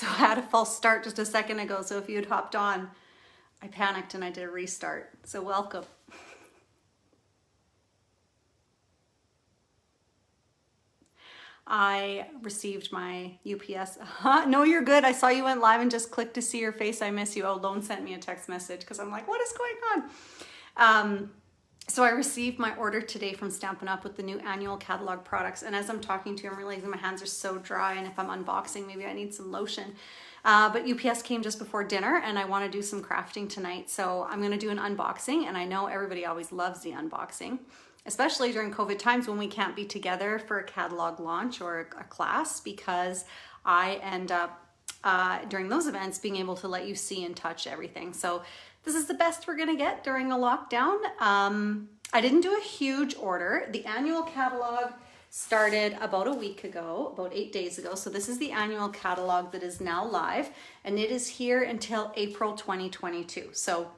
So I had a false start just a second ago. So if you had hopped on, I panicked and I did a restart. So welcome. I received my UPS. No, you're good. I saw you went live and just clicked to see your face. I miss you. Oh, Lone sent me a text message because I'm like, what is going on? So I received my order today from Stampin' Up with the new annual catalog products. And as I'm talking to you, I'm realizing my hands are so dry. And if I'm unboxing, maybe I need some lotion. But UPS came just before dinner and I want to do some crafting tonight. So I'm going to do an unboxing. And I know everybody always loves the unboxing, especially during COVID times when we can't be together for a catalog launch or a class, because I end up during those events being able to let you see and touch everything. So this is the best we're gonna get during a lockdown. I didn't do a huge order. The annual catalog started about a week ago, about 8 days ago. So this is the annual catalog that is now live, and it is here until April 2022. So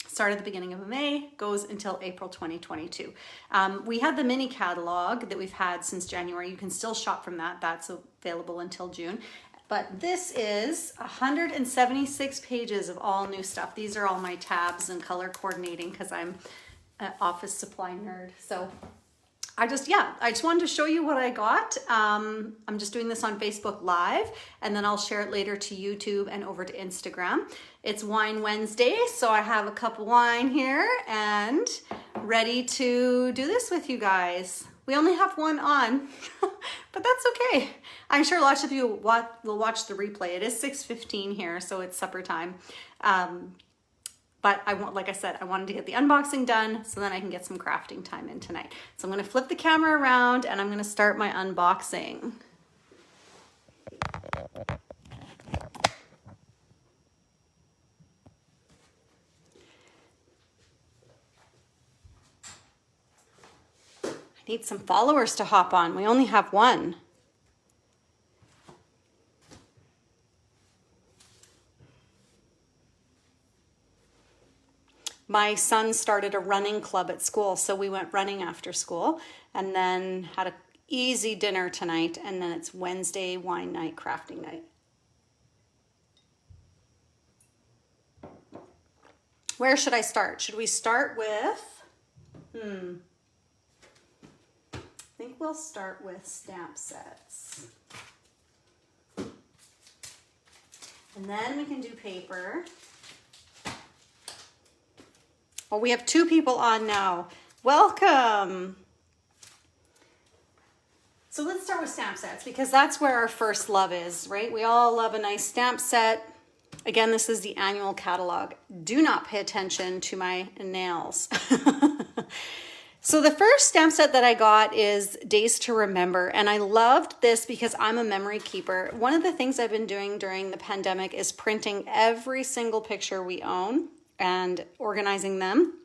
started at the beginning of May, goes until April 2022. We had the mini catalog that we've had since January. You can still shop from that. That's available until June. But this is 176 pages of all new stuff. These are all my tabs and color coordinating because I'm an office supply nerd. So I just wanted to show you what I got. I'm just doing this on Facebook Live, and then I'll share it later to YouTube and over to Instagram. It's Wine Wednesday, so I have a cup of wine here and ready to do this with you guys. We only have one on, but that's okay. I'm sure lots of you will watch the replay. It is 6:15 here, so it's supper time. But like I said, I wanted to get the unboxing done so then I can get some crafting time in tonight. So I'm gonna flip the camera around and I'm gonna start my unboxing. I need some followers to hop on. We only have one. My son started a running club at school, so we went running after school and then had an easy dinner tonight, and then it's Wednesday wine night, crafting night. Where should I start? Should we start with, I think we'll start with stamp sets. And then we can do paper. Well, we have two people on now. Welcome. So let's start with stamp sets because that's where our first love is, right? We all love a nice stamp set. Again, this is the annual catalog. Do not pay attention to my nails. So the first stamp set that I got is Days to Remember, and I loved this because I'm a memory keeper. One of the things I've been doing during the pandemic is printing every single picture we own and organizing them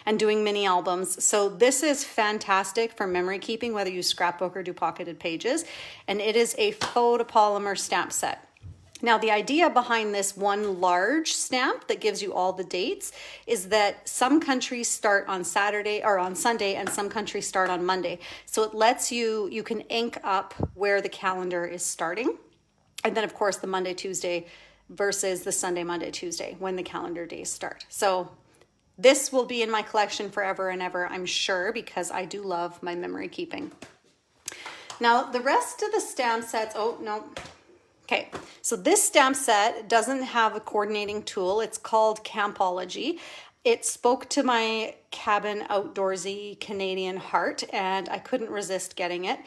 and doing mini albums. So this is fantastic for memory keeping, whether you scrapbook or do pocketed pages. And it is a Photopolymer Stamp Set. Now, the idea behind this one large stamp that gives you all the dates is that some countries start on Saturday or on Sunday and some countries start on Monday. So it lets you can ink up where the calendar is starting. And then of course the Monday, Tuesday versus the Sunday, Monday, Tuesday when the calendar days start. So this will be in my collection forever and ever, I'm sure, because I do love my memory keeping. Now the rest of the stamp sets, oh no. Okay, so this stamp set doesn't have a coordinating tool. It's called Campology. It spoke to my cabin outdoorsy Canadian heart and I couldn't resist getting it.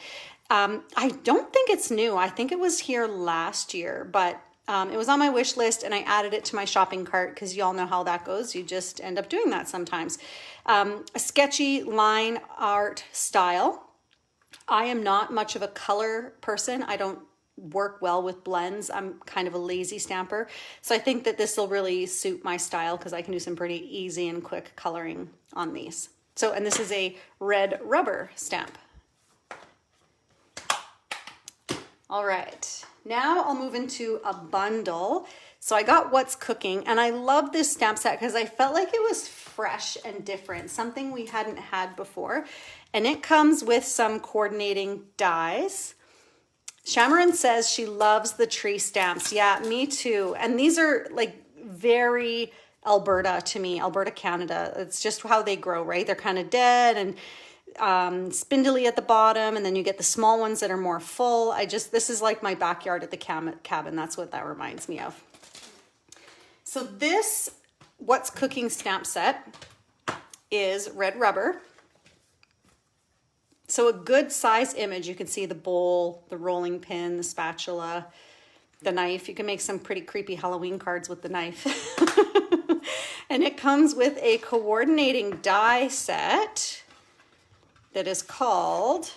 I don't think it's new. I think it was here last year, but it was on my wish list and I added it to my shopping cart because y'all know how that goes. You just end up doing that sometimes. A sketchy line art style. I am not much of a color person. I don't work well with blends. I'm kind of a lazy stamper. So I think that this will really suit my style because I can do some pretty easy and quick coloring on these. So, and this is a red rubber stamp. All right, now I'll move into a bundle. So I got What's Cooking, and I love this stamp set because I felt like it was fresh and different, something we hadn't had before. And it comes with some coordinating dies. Shamaran says she loves the tree stamps. Yeah, me too. And these are like very Alberta to me, Alberta, Canada. It's just how they grow, right? They're kind of dead and spindly at the bottom, and then you get the small ones that are more full. This is like my backyard at the cabin. That's what that reminds me of. So this What's Cooking stamp set is red rubber. So a good size image, you can see the bowl, the rolling pin, the spatula, the knife. You can make some pretty creepy Halloween cards with the knife. And it comes with a coordinating die set that is called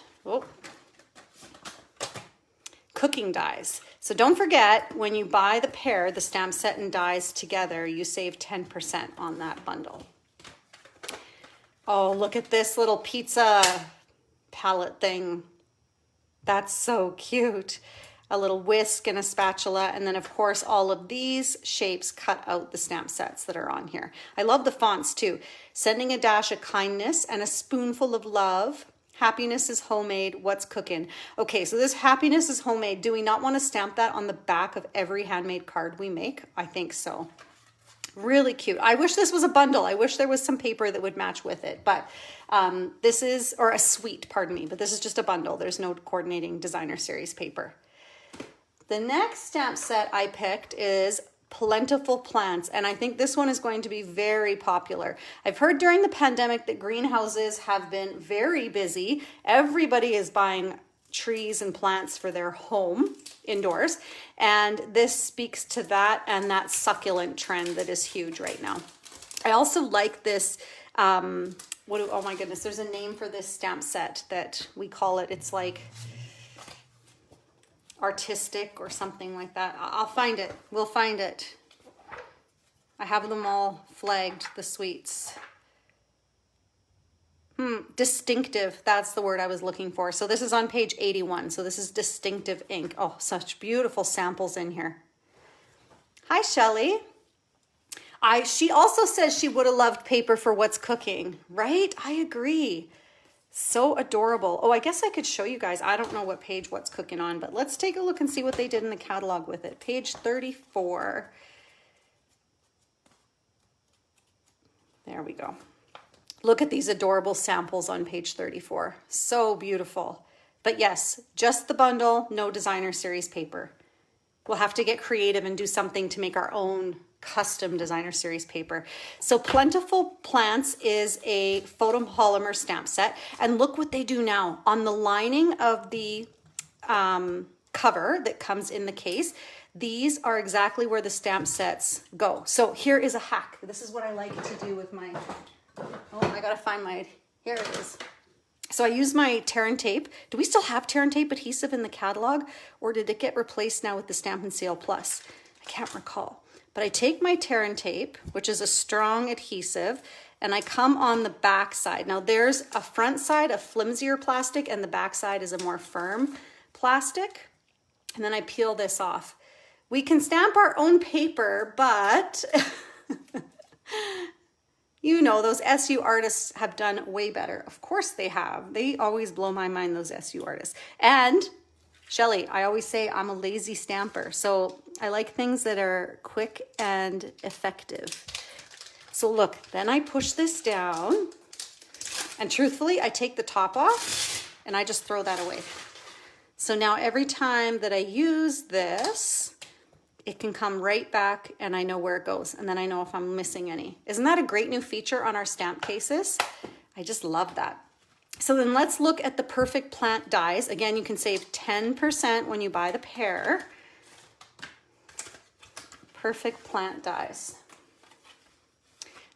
cooking dies. So don't forget, when you buy the pair, the stamp set and dies together, you save 10% on that bundle. Oh, look at this little pizza palette thing. That's so cute. A little whisk and a spatula, and then of course all of these shapes cut out the stamp sets that are on here. I love the fonts too. Sending a dash of kindness and a spoonful of love. Happiness is homemade. What's cooking? Okay, so this happiness is homemade. Do we not want to stamp that on the back of every handmade card we make? I think so. Really cute. I wish this was a bundle. I wish there was some paper that would match with it, but this is, or a suite, pardon me, but this is just a bundle. There's no coordinating designer series paper. The next stamp set I picked is Plentiful Plants, and I think this one is going to be very popular. I've heard during the pandemic that greenhouses have been very busy. Everybody is buying trees and plants for their home indoors, and this speaks to that and that succulent trend that is huge right now. I also like this, oh my goodness, there's a name for this stamp set that we call it. It's like artistic or something like that. I'll find it. We'll find it. I have them all flagged, the suites. Distinctive. That's the word I was looking for. So this is on page 81. So this is Distinctive ink. Oh, such beautiful samples in here. Hi, Shelly. She also says she would have loved paper for What's Cooking, right? I agree. So adorable. Oh, I guess I could show you guys. I don't know what page What's Cooking on, but let's take a look and see what they did in the catalog with it. Page 34. There we go. Look at these adorable samples on page 34. So beautiful. But yes, just the bundle, no designer series paper. We'll have to get creative and do something to make our own custom designer series paper. So Plentiful Plants is a photopolymer stamp set, and look what they do now on the lining of the cover that comes in the case. These are exactly where the stamp sets go. So here is a hack. This is what I like to do with my, I gotta find my, here it is. So I use my tear and tape. Do we still have tear and tape adhesive in the catalog, or did it get replaced now with the Stamp and Seal Plus? I can't recall. But I take my tear and tape, which is a strong adhesive, and I come on the back side. Now there's a front side, a flimsier plastic, and the back side is a more firm plastic. And then I peel this off. We can stamp our own paper, but you know, those SU artists have done way better. Of course they have. They always blow my mind, those SU artists. And Shelly, I always say I'm a lazy stamper, so I like things that are quick and effective. So look, then I push this down, and truthfully, I take the top off, and I just throw that away. So now every time that I use this, it can come right back, and I know where it goes, and then I know if I'm missing any. Isn't that a great new feature on our stamp cases? I just love that. So then let's look at the Perfect Plant dies. Again, you can save 10% when you buy the pair. Perfect Plant dies.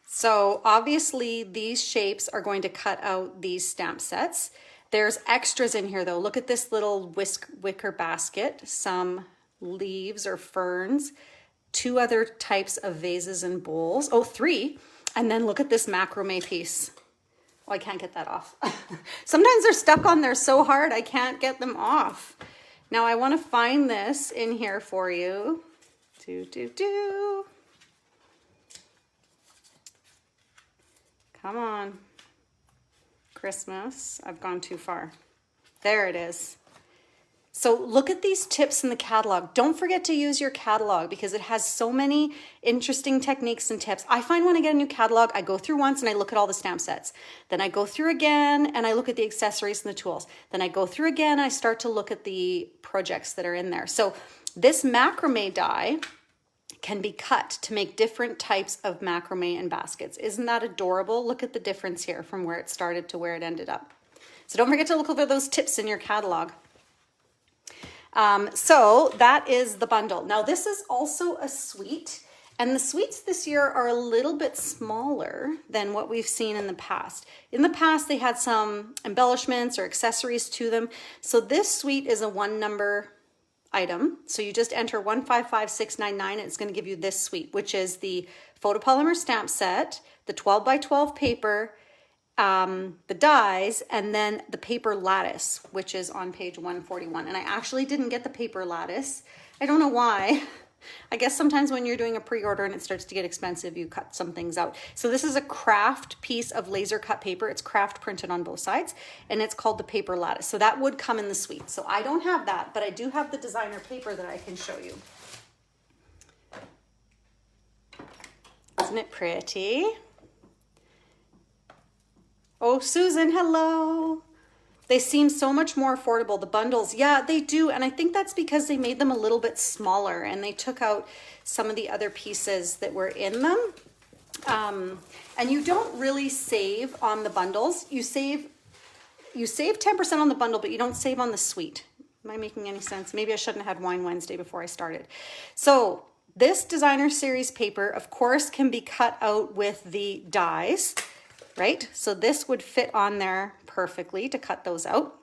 So obviously these shapes are going to cut out these stamp sets. There's extras in here though. Look at this little wicker basket, some leaves or ferns, 2 other types of vases and bowls. Oh, 3. And then look at this macrame piece. Oh, I can't get that off. Sometimes they're stuck on there so hard I can't get them off. Now I want to find this in here for you. Come on. Christmas. I've gone too far. There it is. So look at these tips in the catalog. Don't forget to use your catalog because it has so many interesting techniques and tips. I find when I get a new catalog, I go through once and I look at all the stamp sets. Then I go through again and I look at the accessories and the tools. Then I go through again and I start to look at the projects that are in there. So this macrame die can be cut to make different types of macrame and baskets. Isn't that adorable? Look at the difference here from where it started to where it ended up. So don't forget to look over those tips in your catalog. So that is the bundle. Now this is also a suite, and the suites this year are a little bit smaller than what we've seen in the past. In the past, they had some embellishments or accessories to them. So this suite is a 1 number item. So you just enter 155699 and it's going to give you this suite, which is the Photopolymer Stamp Set, the 12 by 12 paper, the dies, and then the paper lattice, which is on page 141. And I actually didn't get the paper lattice. I don't know why. I guess sometimes when you're doing a pre-order and it starts to get expensive, you cut some things out. So this is a craft piece of laser cut paper. It's craft printed on both sides, and it's called the paper lattice. So that would come in the suite. So I don't have that, but I do have the designer paper that I can show you. Isn't it pretty? Oh, Susan, hello. They seem so much more affordable, the bundles. Yeah, they do. And I think that's because they made them a little bit smaller and they took out some of the other pieces that were in them. And you don't really save on the bundles. You save 10% on the bundle, but you don't save on the suite. Am I making any sense? Maybe I shouldn't have had Wine Wednesday before I started. So this designer series paper, of course, can be cut out with the dies. Right? So this would fit on there perfectly to cut those out.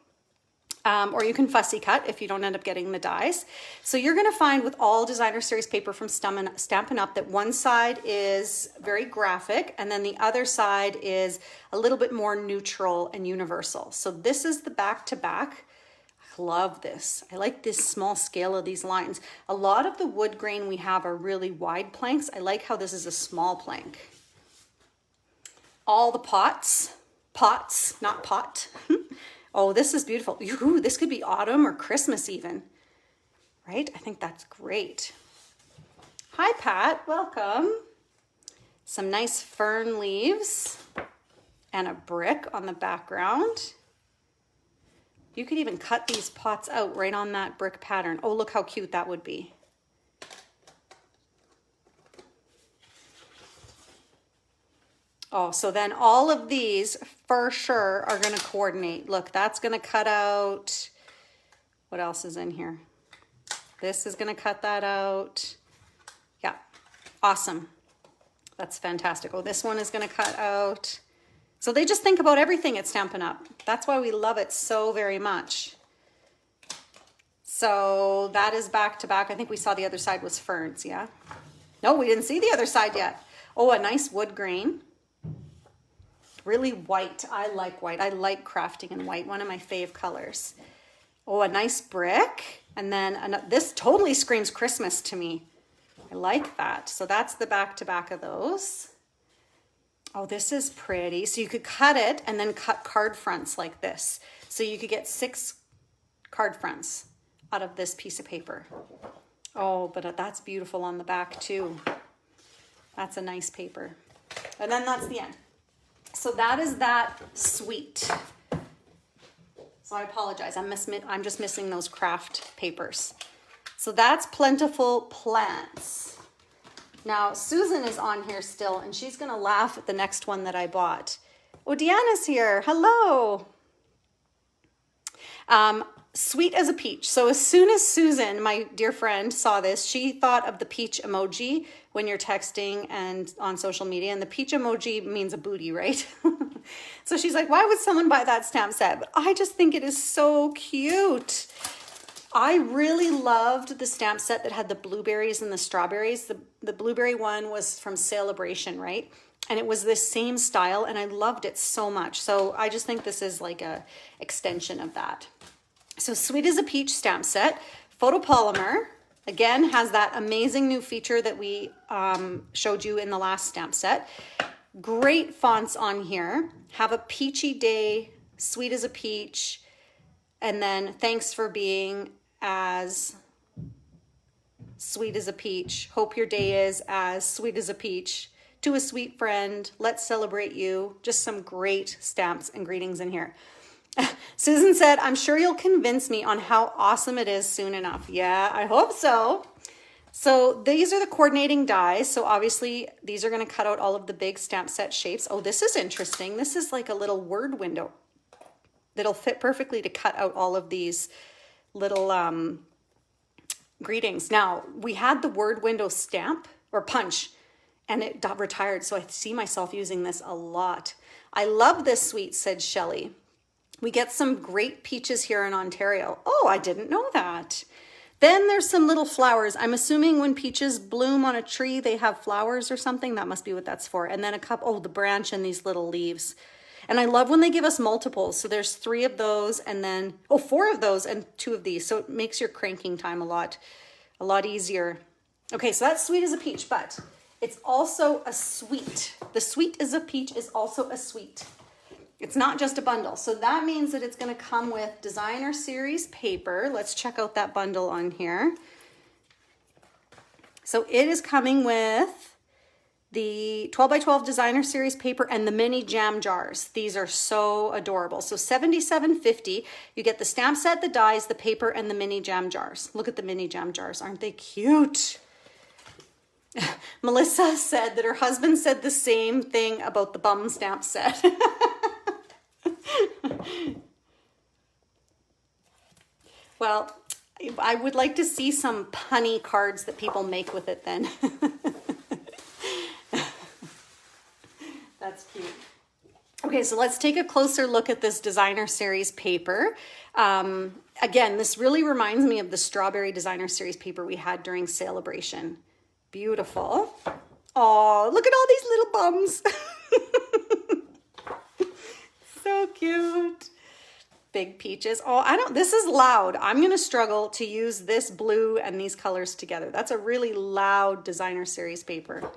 Or you can fussy cut if you don't end up getting the dies. So you're going to find with all designer series paper from Stampin' Up that one side is very graphic and then the other side is a little bit more neutral and universal. So this is the back to back. I love this. I like this small scale of these lines. A lot of the wood grain we have are really wide planks. I like how this is a small plank. All the pots, not pot. Oh, this is beautiful. Ooh, this could be autumn or Christmas even, right? I think that's great. Hi, Pat, welcome. Some nice fern leaves and a brick on the background. You could even cut these pots out right on that brick pattern. Oh, look how cute that would be. Oh, so then all of these for sure are going to coordinate. Look, that's going to cut out. What else is in here? This is going to cut that out. Yeah, awesome. That's fantastic. Oh, this one is going to cut out. So they just think about everything at Stampin' Up. That's why we love it so very much. So that is back to back. I think we saw the other side was ferns, yeah? No, we didn't see the other side yet. Oh, a nice wood grain. Really white. I like white. I like crafting in white. One of my fave colors. Oh, a nice brick. And then this totally screams Christmas to me. I like that. So that's the back to back of those. Oh, this is pretty. So you could cut it and then cut card fronts like this. So you could get 6 card fronts out of this piece of paper. Oh, but that's beautiful on the back too. That's a nice paper. And then that's the end. So that is that suite. So I apologize. I'm just missing those craft papers. So that's Plentiful Plants. Now, Susan is on here still, and she's going to laugh at the next one that I bought. Oh, Deanna's here. Hello. Sweet as a peach. So as soon as Susan, my dear friend, saw this, she thought of the peach emoji when you're texting and on social media. And the peach emoji means a booty, right? So she's like, why would someone buy that stamp set? But I just think it is so cute. I really loved the stamp set that had the blueberries and the strawberries. The blueberry one was from Celebration, right? And it was this same style, and I loved it so much. So I just think this is like a extension of that. So Sweet as a Peach stamp set. Photopolymer, again, has that amazing new feature that we showed you in the last stamp set. Great fonts on here. Have a peachy day, sweet as a peach, and then thanks for being as sweet as a peach. Hope your day is as sweet as a peach. To a sweet friend, let's celebrate you. Just some great stamps and greetings in here. Susan said, I'm sure you'll convince me on how awesome it is soon enough. Yeah, I hope so. So these are the coordinating dies. So obviously these are going to cut out all of the big stamp set shapes. Oh, this is interesting. This is like a little word window that'll fit perfectly to cut out all of these little greetings. Now, we had the word window stamp or punch, and it got retired, so I see myself using this a lot. I love this sweet, said Shelley. We get some great peaches here in Ontario. Oh, I didn't know that. Then there's some little flowers. I'm assuming when peaches bloom on a tree, they have flowers or something. That must be what that's for. And then a couple, oh, the branch and these little leaves. And I love when they give us multiples. So there's 3 of those and then, oh, 4 of those and 2 of these. So it makes your cranking time a lot easier. Okay, so that's sweet as a peach, but it's also a sweet. The sweet as a peach is also a sweet. It's not just a bundle. So that means that it's going to come with designer series paper. Let's check out that bundle on here. So it is coming with the 12 by 12 designer series paper and the mini jam jars. These are so adorable. So $77.50. You get the stamp set, the dies, the paper, and the mini jam jars. Look at the mini jam jars. Aren't they cute? Melissa said that her husband said the same thing about the bum stamp set. Well, I would like to see some punny cards that people make with it then. That's cute. Okay, so let's take a closer look at this designer series paper. Again, this really reminds me of the strawberry designer series paper we had during Celebration. Beautiful. Oh, look at all these little bums. So cute. Big peaches. Oh, this is loud. I'm going to struggle to use this blue and these colors together. That's a really loud designer series paper.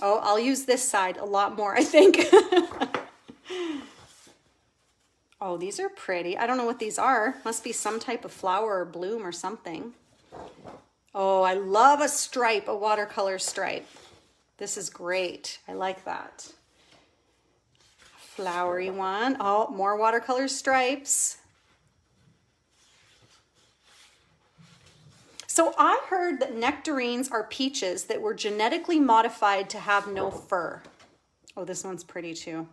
Oh, I'll use this side a lot more, I think. Oh, these are pretty. I don't know what these are. Must be some type of flower or bloom or something. Oh, I love a stripe, a watercolor stripe. This is great. I like that. Flowery one. Oh, more watercolor stripes. So I heard that nectarines are peaches that were genetically modified to have no fur. Oh, this one's pretty too.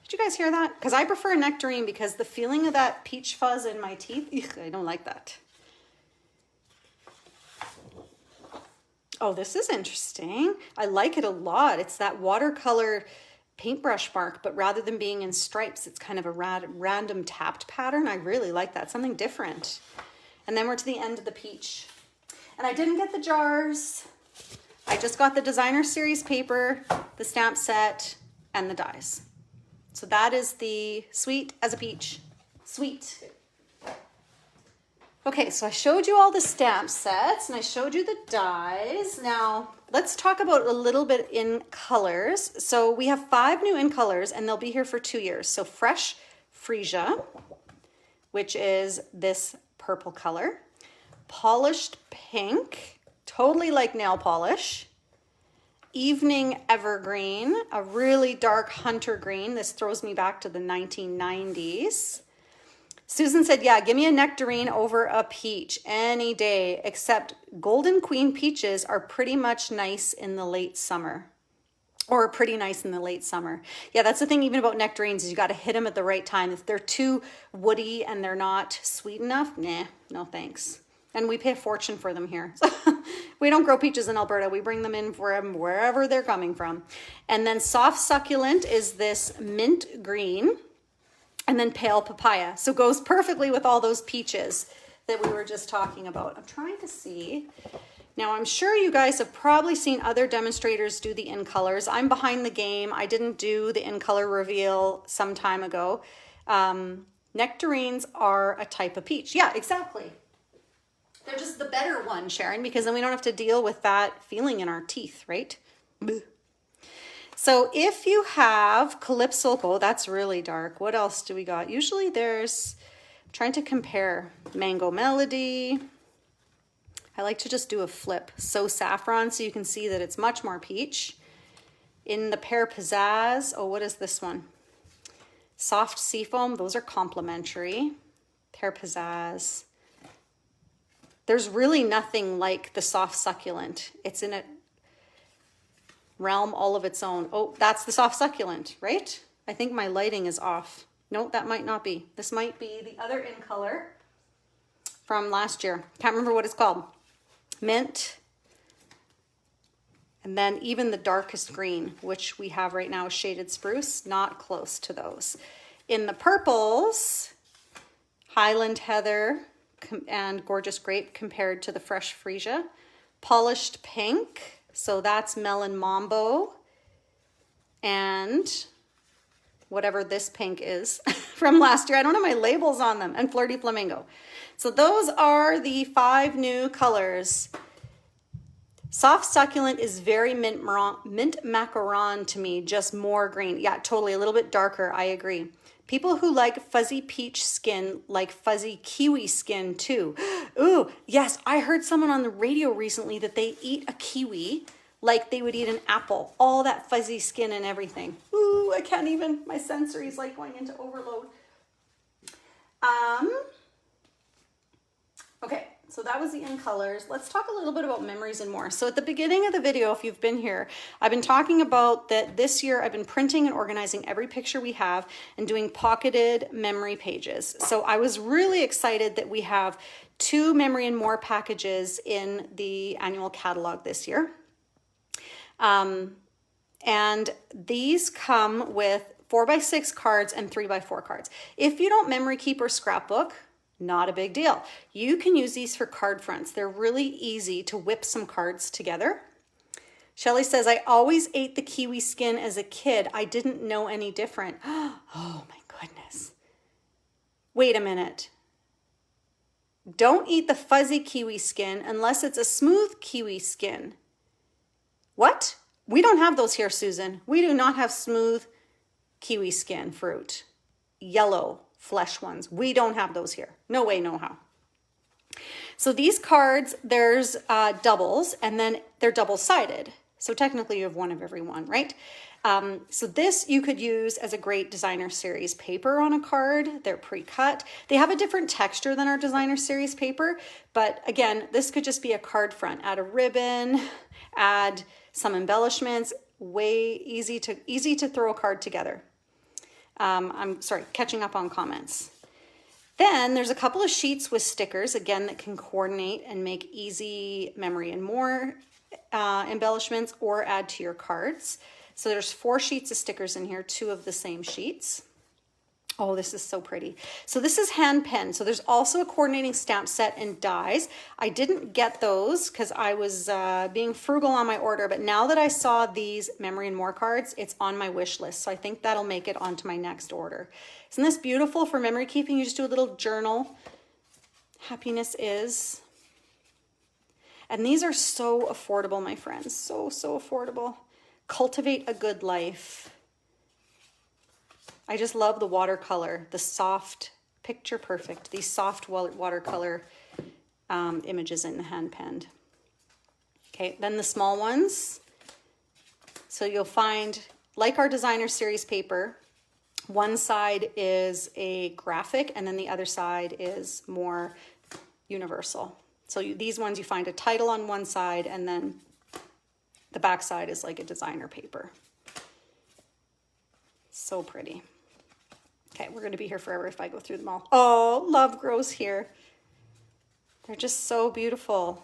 Did you guys hear that? Because I prefer a nectarine because the feeling of that peach fuzz in my teeth, I don't like that. Oh, this is interesting. I like it a lot. It's that watercolor paintbrush mark, but rather than being in stripes, it's kind of a random tapped pattern. I really like that. Something different. And then we're to the end of the peach. And I didn't get the jars. I just got the designer series paper, the stamp set, and the dies. So that is the sweet as a peach. Sweet. Okay, so I showed you all the stamp sets and I showed you the dies. Now, let's talk about a little bit in colors. So we have 5 new in colors and they'll be here for 2 years. So Fresh Freesia, which is this purple color. Polished Pink, totally like nail polish. Evening Evergreen, a really dark hunter green. This throws me back to the 1990s. Susan said, yeah, give me a nectarine over a peach any day, except Golden Queen peaches are pretty much nice in the late summer. Or pretty nice in the late summer. Yeah, that's the thing even about nectarines is you got to hit them at the right time. If they're too woody and they're not sweet enough, nah, no thanks. And we pay a fortune for them here. We don't grow peaches in Alberta. We bring them in from wherever they're coming from. And then Soft Succulent is this mint green. And then Pale Papaya. So goes perfectly with all those peaches that we were just talking about. I'm trying to see. Now, I'm sure you guys have probably seen other demonstrators do the in colors. I'm behind the game. I didn't do the in color reveal some time ago. Nectarines are a type of peach. Yeah, exactly. They're just the better one, Sharon, because then we don't have to deal with that feeling in our teeth, right? Bleh. So if you have Calypso, oh, that's really dark. What else do we got? Usually there's trying to compare Mango Melody. I like to just do a flip. So Saffron, so you can see that it's much more peach. In the Pear Pizzazz, oh, what is this one? Soft Seafoam, those are complementary. Pear Pizzazz. There's really nothing like the Soft Succulent. It's in a realm all of its own. Oh, that's the Soft Succulent, right? I think my lighting is off. No, that might not be. This might be the other in color from last year. Can't remember what it's called. Mint. And then even the darkest green, which we have right now, is Shaded Spruce, not close to those. In the purples, Highland Heather and Gorgeous Grape compared to the Fresh Freesia. Polished Pink, so that's Melon Mambo. And whatever this pink is from last year. I don't have my labels on them. And Flirty Flamingo. So those are the 5 new colors. Soft Succulent is very mint macaron to me, just more green. Yeah, totally, a little bit darker, I agree. People who like fuzzy peach skin like fuzzy kiwi skin too. Ooh, yes, I heard someone on the radio recently that they eat a kiwi like they would eat an apple. All that fuzzy skin and everything. Ooh, I can't even, my sensory is like going into overload. Okay, so that was the in colors. Let's talk a little bit about memories and more. So at the beginning of the video, if you've been here, I've been talking about that this year I've been printing and organizing every picture we have and doing pocketed memory pages. So I was really excited that we have 2 memory and more packages in the annual catalog this year. And these come with 4x6 cards and 3x4 cards. If you don't memory keep or scrapbook, not a big deal. You can use these for card fronts. They're really easy to whip some cards together. Shelly says, I always ate the kiwi skin as a kid. I didn't know any different. Oh my goodness. Wait a minute. Don't eat the fuzzy kiwi skin unless it's a smooth kiwi skin. What? We don't have those here, Susan. We do not have smooth kiwi skin fruit. Yellow flesh ones. We don't have those here. No way, no how. So these cards, there's doubles, and then they're double-sided. So technically you have one of every one, right? So this you could use as a great designer series paper on a card. They're pre-cut. They have a different texture than our designer series paper, but again, this could just be a card front. Add a ribbon, add some embellishments. Way easy to throw a card together. I'm sorry, catching up on comments. Then there's a couple of sheets with stickers, again, that can coordinate and make easy memory and more embellishments or add to your cards. So there's 4 sheets of stickers in here, 2 of the same sheets. Oh, this is so pretty. So this is hand pen. So there's also a coordinating stamp set and dies. I didn't get those because I was being frugal on my order, but now that I saw these memory and more cards, it's on my wish list. So I think that'll make it onto my next order. Isn't this beautiful for memory keeping? You just do a little journal. Happiness is. And these are so affordable, my friends. So, so affordable. Cultivate a good life. I just love the watercolor, the soft, picture perfect, these soft watercolor images in the hand penned. Okay, then the small ones. So you'll find, like our designer series paper, one side is a graphic and then the other side is more universal. So these ones you find a title on one side and then the back side is like a designer paper. So pretty. Okay, we're going to be here forever if I go through them all. Oh, love grows here. They're just so beautiful.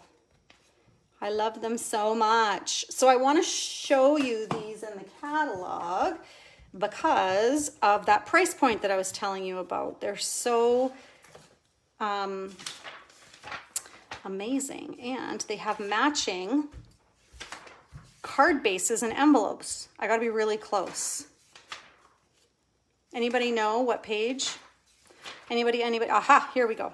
I love them so much. So I want to show you these in the catalog because of that price point that I was telling you about. They're so amazing. And they have matching card bases and envelopes. I got to be really close. Anybody know what page? Anybody? Aha, here we go.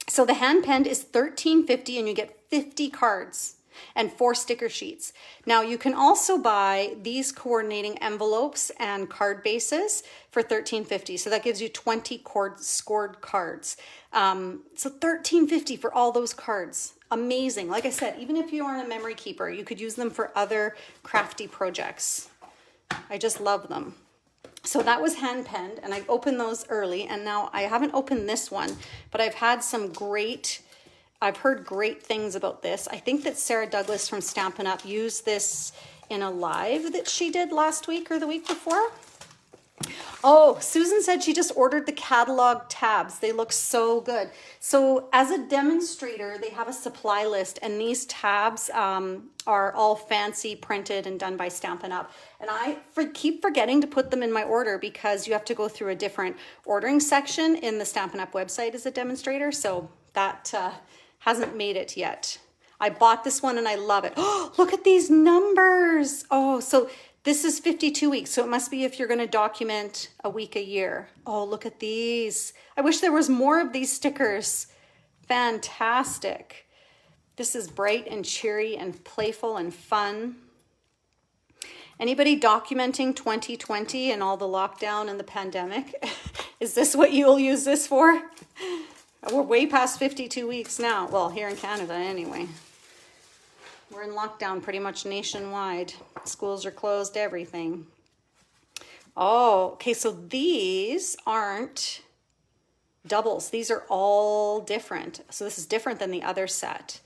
So the hand penned is $13.50 and you get 50 cards. and 4 sticker sheets. Now you can also buy these coordinating envelopes and card bases for $13.50. So that gives you 20 scored cards. So $13.50 for all those cards. Amazing. Like I said, even if you aren't a memory keeper, you could use them for other crafty projects. I just love them. So that was hand penned, and I opened those early, and now I haven't opened this one, but I've heard great things about this. I think that Sarah Douglas from Stampin' Up used this in a live that she did last week or the week before. Oh, Susan said she just ordered the catalog tabs. They look so good. So as a demonstrator, they have a supply list, and these tabs are all fancy printed and done by Stampin' Up. And I keep forgetting to put them in my order because you have to go through a different ordering section in the Stampin' Up website as a demonstrator. So that hasn't made it yet. I bought this one and I love it. Oh, look at these numbers. Oh, so this is 52 weeks, so it must be if you're going to document a week a year. Oh, look at these. I wish there was more of these stickers. Fantastic. This is bright and cheery and playful and fun. Anybody documenting 2020 and all the lockdown and the pandemic? Is this what you'll use this for? We're way past 52 weeks now. Well, here in Canada anyway. We're in lockdown pretty much nationwide. Schools are closed, everything. Oh, okay, so these aren't doubles. These are all different. So this is different than the other set.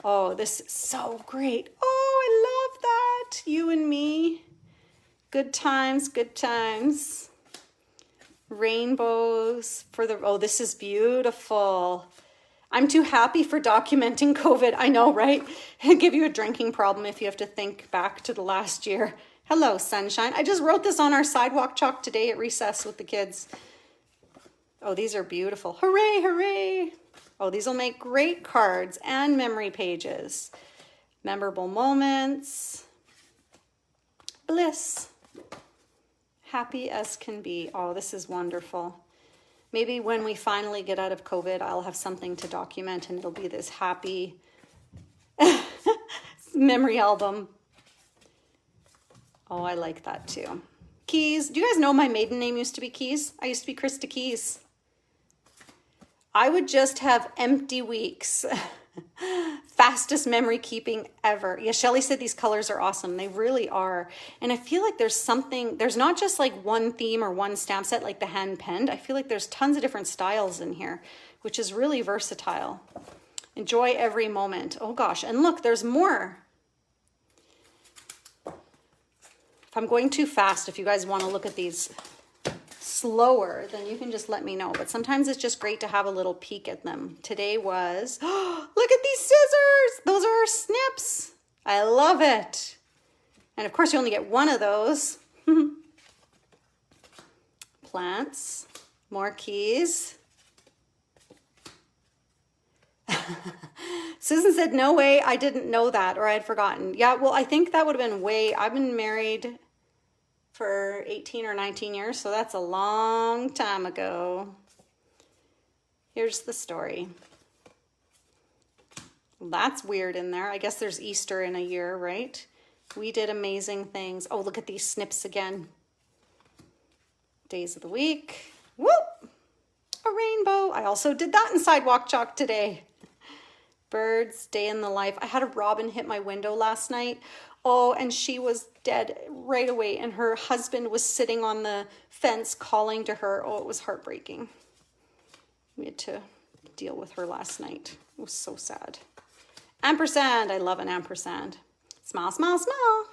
Oh, this is so great. Oh, I love that. You and me. Good times, good times. Rainbows for the, oh, this is beautiful. I'm too happy for documenting COVID. I know, right? It'll give you a drinking problem if you have to think back to the last year. Hello, sunshine. I just wrote this on our sidewalk chalk today at recess with the kids. Oh, these are beautiful. Hooray, hooray. Oh, these will make great cards and memory pages. Memorable moments. Bliss. Happy as can be. Oh, this is wonderful. Maybe when we finally get out of COVID, I'll have something to document and it'll be this happy memory album. Oh, I like that too. Keys. Do you guys know my maiden name used to be Keys? I used to be Krista Keys. I would just have empty weeks. Fastest memory keeping ever. Yeah, Shelly said these colors are awesome. They really are. And I feel like there's something, there's not just like one theme or one stamp set like the hand penned. I feel like there's tons of different styles in here, which is really versatile. Enjoy every moment. Oh gosh, and look, there's more. If I'm going too fast, if you guys want to look at these slower, then you can just let me know. But sometimes it's just great to have a little peek at them. Today was, oh, look at these scissors. Those are our snips. I love it. And of course you only get one of those. Plants, more keys. Susan said, no way, I didn't know that, or I had forgotten. Yeah, well, I think that would have been way, I've been married for 18 or 19 years, so that's a long time ago. Here's the story. That's weird in there. I guess there's Easter in a year, right? We did amazing things. Oh, look at these snips again. Days of the week. Whoop! A rainbow. I also did that in Sidewalk Chalk today. Birds, day in the life. I had a robin hit my window last night. Oh, and she was dead right away. And her husband was sitting on the fence calling to her. Oh, it was heartbreaking. We had to deal with her last night. It was so sad. Ampersand. I love an ampersand. Smile, smile, smile.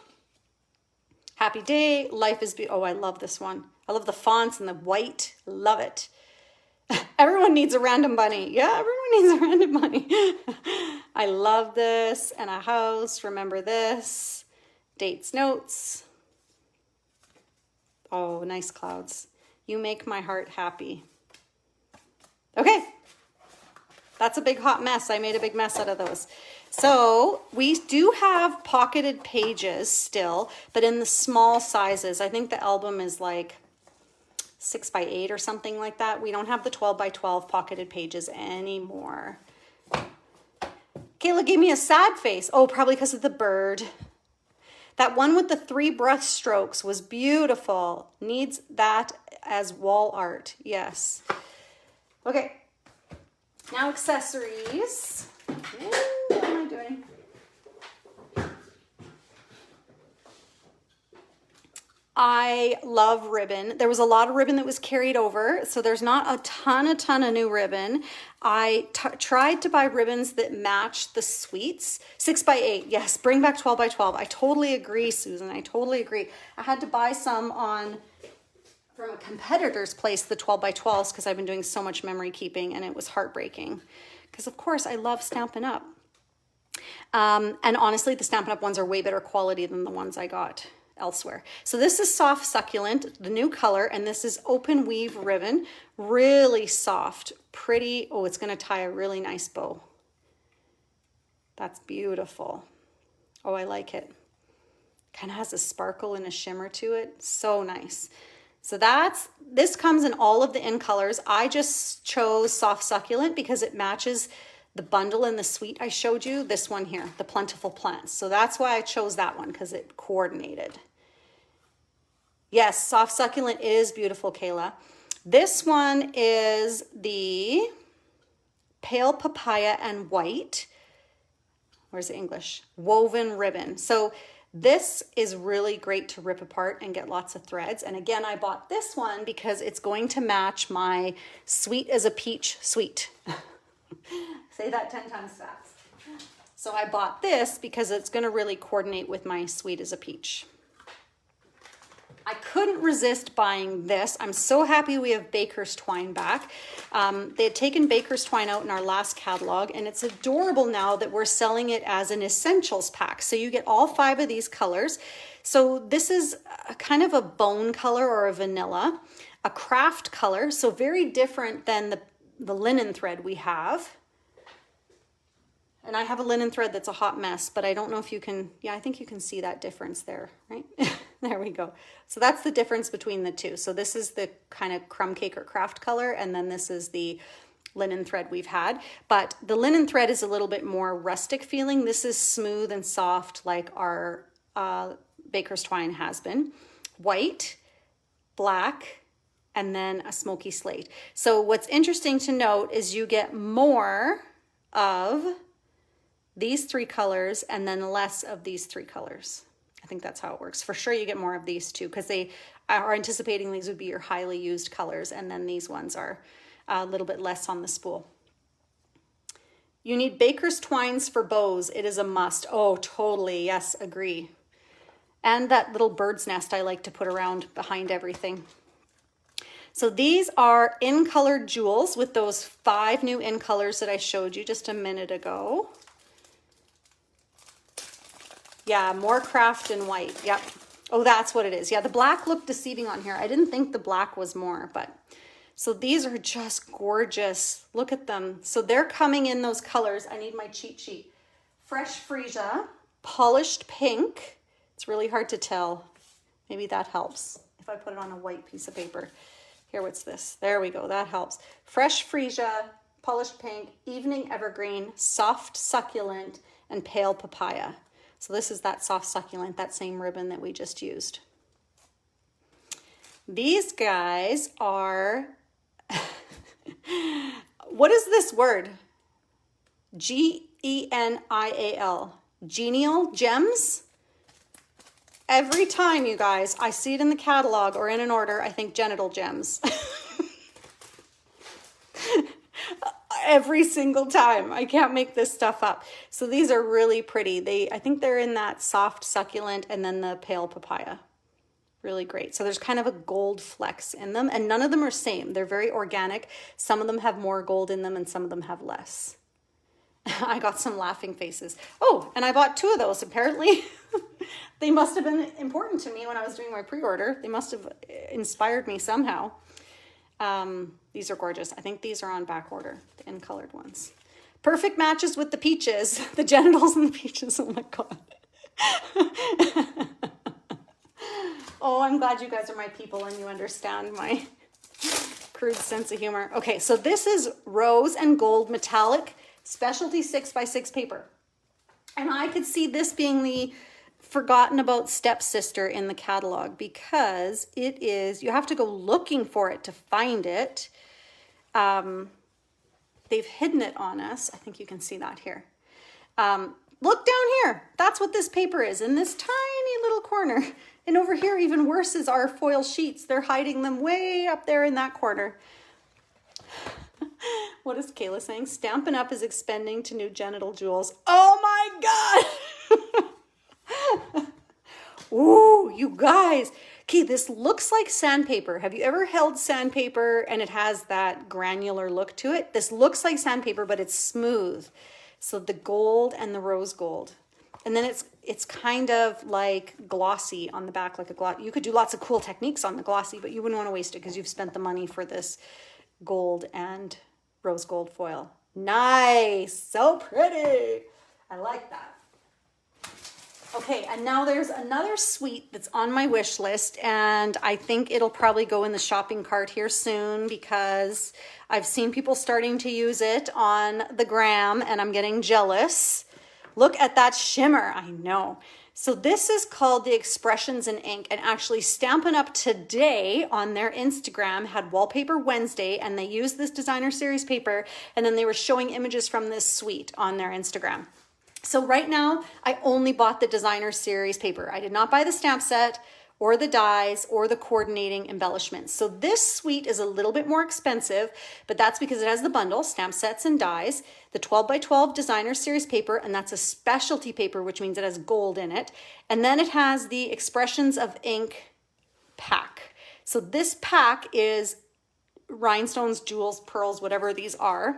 Happy day. Life is beautiful. Oh, I love this one. I love the fonts and the white. Love it. Everyone needs a random bunny. Yeah, everyone needs a random bunny. I love this. And a house. Remember this. Dates, notes. Oh, nice clouds. You make my heart happy. Okay. That's a big hot mess. I made a big mess out of those. So we do have pocketed pages still, but in the small sizes. I think the album is like 6 by 8 or something like that. We don't have the 12 by 12 pocketed pages anymore. Kayla gave me a sad face. Oh, probably because of the bird. That one with the 3 brush strokes was beautiful. Needs that as wall art. Yes. Okay. Now accessories. Ooh, what am I doing? I love ribbon. There was a lot of ribbon that was carried over, so there's not a ton of new ribbon. I tried to buy ribbons that match the suites. 6x8, yes, bring back 12x12. I totally agree, Susan, I totally agree. I had to buy some from a competitor's place, the 12x12s, because I've been doing so much memory keeping, and it was heartbreaking. Because of course I love Stampin' Up. And honestly, the Stampin' Up ones are way better quality than the ones I got elsewhere. So this is Soft Succulent, the new color, and this is Open Weave Ribbon. Really soft, pretty. Oh, it's going to tie a really nice bow. That's beautiful. Oh, I like it. Kind of has a sparkle and a shimmer to it. So nice. So this comes in all of the in colors. I just chose Soft Succulent because it matches the bundle in the suite I showed you, this one here, the Plentiful Plants. So that's why I chose that one, because it coordinated. Yes, Soft Succulent is beautiful, Kayla. This one is the Pale Papaya and White. Where's the English? Woven ribbon. So this is really great to rip apart and get lots of threads. And again, I bought this one because it's going to match my Sweet as a Peach suite. Say that 10 times fast. So I bought this because it's going to really coordinate with my Sweet as a Peach. I couldn't resist buying this. I'm so happy we have Baker's Twine back. They had taken Baker's Twine out in our last catalog, and it's adorable now that we're selling it as an essentials pack. So you get all 5 of these colors. So this is a kind of a bone color or a vanilla, a craft color, so very different than the linen thread we have. And I have a linen thread that's a hot mess, but I don't know if you can, yeah, I think you can see that difference there, right? There we go. So that's the difference between the two. So this is the kind of crumb cake or craft color, and then this is the linen thread we've had. But the linen thread is a little bit more rustic feeling. This is smooth and soft like our Baker's Twine has been. White, black, and then a smoky slate. So what's interesting to note is you get more of these 3 colors and then less of these 3 colors. I think that's how it works. For sure you get more of these too, because they are anticipating these would be your highly used colors, and then these ones are a little bit less on the spool. You need Baker's Twines for bows. It is a must. Oh, totally. Yes, agree. And that little bird's nest I like to put around behind everything. So these are in colored jewels with those 5 new in colors that I showed you just a minute ago. Yeah, more craft and white. Yep. Oh, that's what it is. Yeah, the black looked deceiving on here. I didn't think the black was more, but so these are just gorgeous. Look at them. So they're coming in those colors. I need my cheat sheet. Fresh Freesia, polished pink. It's really hard to tell. Maybe that helps if I put it on a white piece of paper. Here, what's this? There we go. That helps. Fresh Freesia, polished pink, evening evergreen, soft succulent, and pale papaya. So this is that soft succulent, that same ribbon that we just used. These guys are, what is this word? G-E-N-I-A-L, genial gems? Every time, you guys, I see it in the catalog or in an order, I think genital gems. Every single time. I can't make this stuff up. So these are really pretty. I think they're in that soft succulent and then the pale papaya. Really great. So there's kind of a gold flecks in them, and none of them are same. They're very organic. Some of them have more gold in them and some of them have less. I got some laughing faces. Oh, and I bought 2 of those apparently. They must have been important to me when I was doing my pre-order. They must have inspired me somehow. These are gorgeous. I think these are on back order, the in-colored ones. Perfect matches with the peaches, the genitals and the peaches. Oh my God. Oh, I'm glad you guys are my people and you understand my crude sense of humor. Okay, so this is rose and gold metallic specialty 6x6 paper. And I could see this being the forgotten about stepsister in the catalog because it is, you have to go looking for it to find it. They've hidden it on us. I think you can see that here. Look down here. That's what this paper is in this tiny little corner. And over here, even worse, is our foil sheets. They're hiding them way up there in that corner. What is Kayla saying? Stampin' Up is expanding to new genital jewels. Oh my God. Ooh, you guys. Okay, this looks like sandpaper. Have you ever held sandpaper and it has that granular look to it? This looks like sandpaper, but it's smooth. So the gold and the rose gold. And then it's kind of like glossy on the back, like a gloss. You could do lots of cool techniques on the glossy, but you wouldn't want to waste it because you've spent the money for this gold and rose gold foil. Nice, so pretty. I like that. Okay, and now there's another suite that's on my wish list, and I think it'll probably go in the shopping cart here soon because I've seen people starting to use it on the gram and I'm getting jealous. Look at that shimmer, I know. So this is called the Expressions in Ink, and actually Stampin' Up today on their Instagram had Wallpaper Wednesday, and they used this designer series paper, and then they were showing images from this suite on their Instagram. So right now, I only bought the designer series paper. I did not buy the stamp set or the dies or the coordinating embellishments. So this suite is a little bit more expensive, but that's because it has the bundle, stamp sets and dies, the 12 by 12 designer series paper, and that's a specialty paper, which means it has gold in it. And then it has the Expressions of Ink pack. So this pack is rhinestones, jewels, pearls, whatever these are.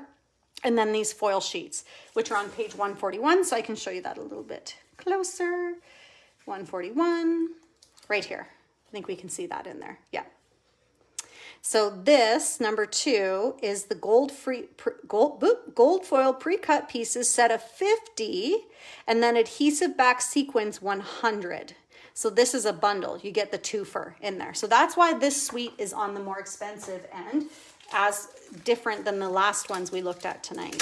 And then these foil sheets, which are on page 141. So I can show you that a little bit closer. 141, right here. I think we can see that in there. Yeah. So this, number 2, is the gold foil pre-cut pieces, set of 50, and then adhesive back sequins 100. So this is a bundle. You get the twofer in there. So that's why this suite is on the more expensive end, as different than the last ones we looked at tonight.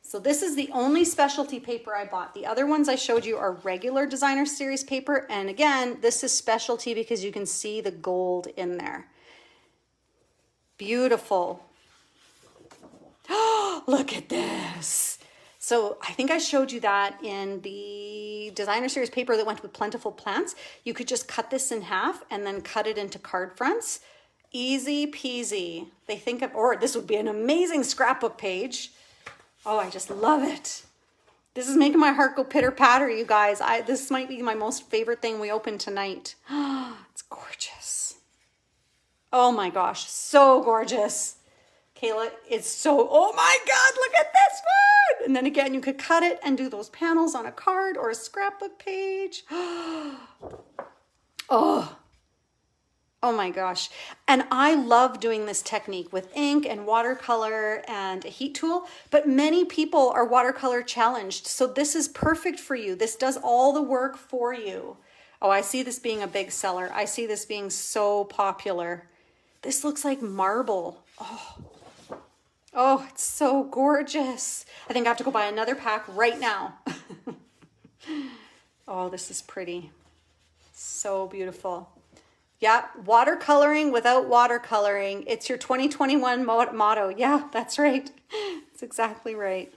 So this is the only specialty paper I bought. The other ones I showed you are regular designer series paper. And again, this is specialty because you can see the gold in there. Beautiful. Oh, look at this. So I think I showed you that in the designer series paper that went with Plentiful Plants. You could just cut this in half and then cut it into card fronts. Easy peasy. They think of, or this would be an amazing scrapbook page. Oh, I just love it. This is making my heart go pitter patter, you guys. This might be my most favorite thing we opened tonight. It's gorgeous. Oh my gosh, so gorgeous. Kayla, it's so, oh my God, look at this one. And then again, you could cut it and do those panels on a card or a scrapbook page. Oh my gosh. And I love doing this technique with ink and watercolor and a heat tool, but many people are watercolor challenged. So this is perfect for you. This does all the work for you. Oh, I see this being a big seller. I see this being so popular. This looks like marble. Oh, it's so gorgeous. I think I have to go buy another pack right now. Oh, this is pretty. So beautiful. Yeah, watercoloring without watercoloring. It's your 2021 motto. Yeah, that's right. That's exactly right.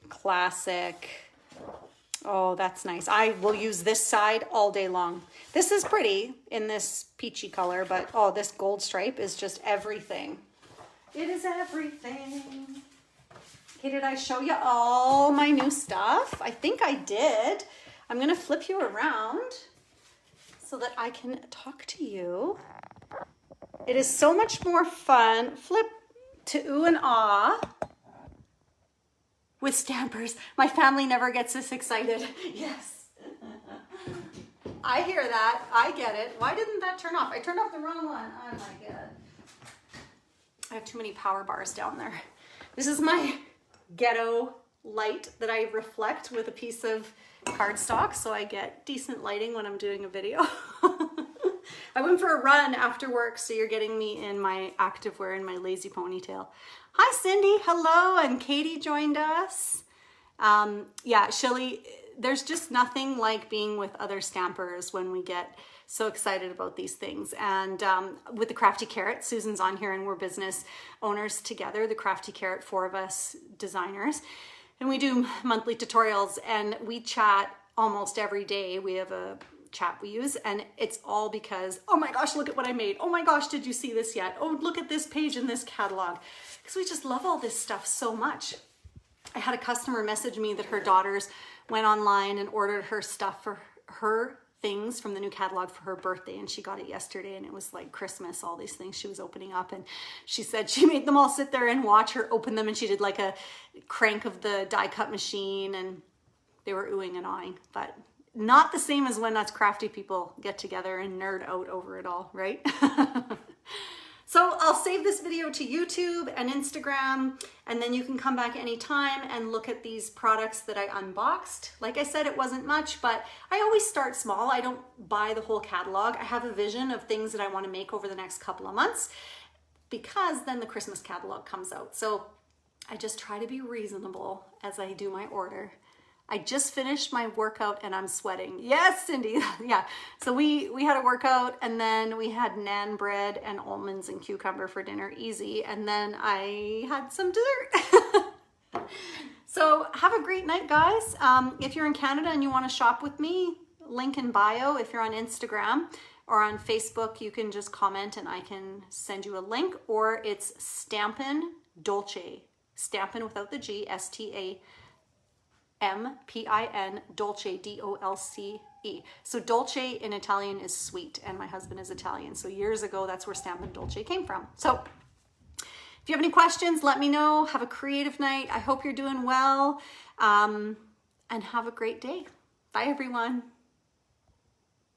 Classic. Oh, that's nice. I will use this side all day long. This is pretty in this peachy color, but oh, this gold stripe is just everything. It is everything. Okay, did I show you all my new stuff? I think I did. I'm gonna flip you around so that I can talk to you. It is so much more fun. Flip to ooh and ah. With stampers. My family never gets this excited. Yes. I hear that. I get it. Why didn't that turn off? I turned off the wrong one. Oh my God. I have too many power bars down there. This is my ghetto light that I reflect with a piece of cardstock so I get decent lighting when I'm doing a video. I went for a run after work, so you're getting me in my activewear and my lazy ponytail. Hi, Cindy. Hello. And Katie joined us. Yeah, Shilly, there's just nothing like being with other stampers when we get so excited about these things. And with the Crafty Carrot, Susan's on here and we're business owners together, the Crafty Carrot, 4 of us designers. And we do monthly tutorials and we chat almost every day. We have a chat we use, and it's all because, oh my gosh, look at what I made. Oh my gosh, did you see this yet? Oh, look at this page in this catalog. Because we just love all this stuff so much. I had a customer message me that her daughters went online and ordered her stuff for her things from the new catalog for her birthday, and she got it yesterday, and it was like Christmas, all these things she was opening up, and she said she made them all sit there and watch her open them, and she did like a crank of the die cut machine, and they were oohing and awing, but not the same as when us crafty people get together and nerd out over it all, right? So I'll save this video to YouTube and Instagram, and then you can come back anytime and look at these products that I unboxed. Like I said, it wasn't much, but I always start small. I don't buy the whole catalog. I have a vision of things that I want to make over the next couple of months, because then the Christmas catalog comes out. So I just try to be reasonable as I do my order. I just finished my workout and I'm sweating. Yes, Cindy. Yeah. So we had a workout, and then we had naan bread and almonds and cucumber for dinner, easy. And then I had some dessert. So have a great night, guys. If you're in Canada and you want to shop with me, link in bio. If you're on Instagram or on Facebook, you can just comment and I can send you a link, or it's Stampin Dolce. Stampin without the G, STAMPIN Dolce, DOLCE. So dolce in Italian is sweet, and my husband is Italian. So years ago, that's where Stampin Dolce came from. So if you have any questions, let me know. Have a creative night. I hope you're doing well, and have a great day. Bye, everyone.